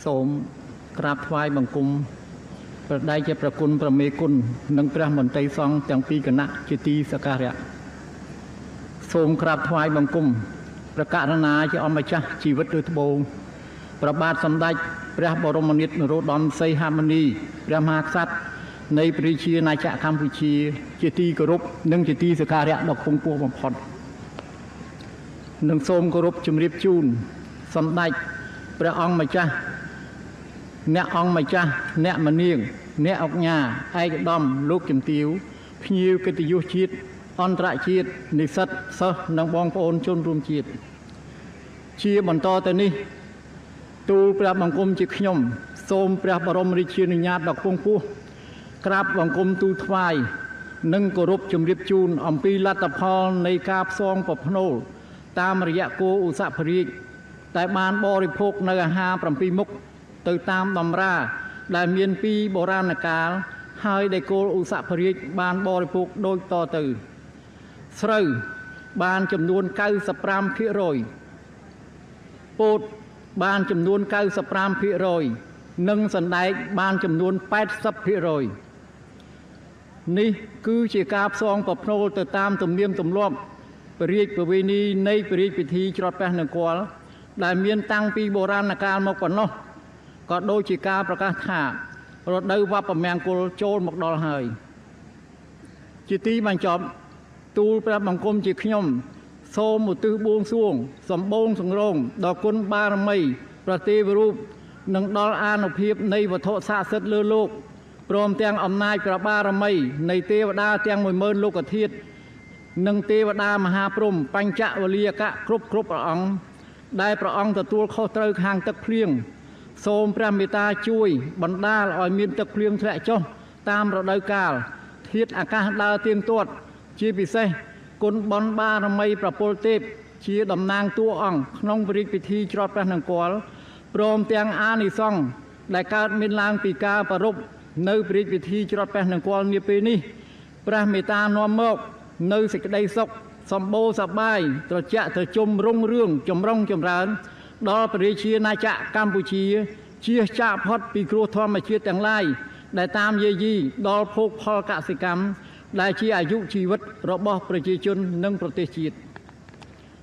សូមក្រាបថ្វាយបង្គំប្រដៅជាប្រគុណប្រមេគុណនិងព្រះមន្ត្រីសង្ឃទាំងពីរគណៈជាទីសក្ការៈសូមក្រាបថ្វាយបង្គំប្រកាសណាជាអម្ចាស់ជីវិតឬត្បូងព្រះបាទសម្ដេចព្រះបរមនាថនរោត្តមសីហមុនីព្រះមហាក្សត្រនៃព្រះរាជាណាចក្រកម្ពុជាជាទីគោរពនិងជាទីសក្ការៈដ៏ខ្ពង់ខ្ពស់បំផុតនិងសូមគោរពជម្រាបជូនសម្ដេចព្រះអង្គម្ចាស់អ្នកអង្គម្ចាស់អ្នកមនាងអ្នកអង្គញាឯកឧត្តមលោកជំទាវភ្ញៀវកិត្តិយសជាតិអន្តរជាតិនិស្សិតសិស្សនិងបងប្អូនជនរួមជាតិជាបន្តទៅនេះទូលព្រះបង្គំជាខ្ញុំសូមព្រះបរមរាជានុញ្ញាតដ៏ខ្ពង់ខ្ពស់ក្រាបបង្គំទូលថ្វាយនិងគោរពជម្រាបជូនអំពីលទ្ធផលនៃការផ្សងប្រផ្នូលតាមរយៈគោឧសភរាជតែបានបរិភោគនៅអាហារ7មុខទៅតាមតម្រាដែលមានពីបុរាណកាលហើយដែលគោឧសភរាជបានបរិភោគដូចតទៅស្រូវបានចំនួន 95% ពោតបានចំនួន 95% និងសណ្ដែកបានចំនួន 80%នេះគឺជាការផ្សងប្រផ្នូលទៅតាមទំនៀមទម្លាប់ព្រះរាជប្រវេណីនៃព្រះរាជពិធីច្រត់ព្រះនង្គ័លដែលមានតាំងពីបុរាណកាលមកប៉ុណ្ណោះក៏ដូចជាការប្រកាសថារដូវវប្បមង្គលចូលមកដល់ហើយជាទីបញ្ចប់ទូលព្រះបង្គំជាខ្ញុំសូមឧទ្ទិសបួងសួងសម្បូរសង្រោងដល់គុណបារមីព្រះទេវរូបនិងដល់អានុភាពនៃវត្ថុស័ក្តិសិទ្ធិលើលោកព្រមទាំងអំណាចព្រះបារមីនៃទេវតាទាំង10000លោកធាតុនិងទេវតាមហាព្រហ្មបញ្ចវលិយកៈគ្រប់ព្រះអង្គដែលព្រះអង្គទទួលខុសត្រូវខាងទឹកភ្លៀងសូមព្រះមេត្តាជួយបណ្ដាលឲ្យមានទឹកភ្លៀងធ្លាក់ចុះតាមរដូវកាលធាតុអាកាសដើរទៀងទាត់ជាពិសេសគុណបុណ្យបារមីប្រពុលទេពជាតំណាងតួអង្គក្នុងព្រះរាជពិធីច្រត់ព្រះនង្គ័លព្រមទាំងអានិសង្ឃដែលកើតមានឡើងពីការប្រារព្ធនៅព្រះរាជពិធីច្រត់ព្រះនង្គ័លនាពេលនេះព្រះមេត្តានាំមកនៅសេចក្តីសុខសម្បូរសប្បាយត្រជាក់ត្រជុំរុងរឿងចម្រុងចម្រើនដល់ព្រះរាជាណាចក្រកម្ពុជាជាចាកផុតពីគ្រោះធម្មជាតិទាំងឡាយដែលតាមយាយីដល់ភោគផលកសិកម្មដែលជាអាយុជីវិតរបស់ប្រជាជននិងប្រទេសជាតិ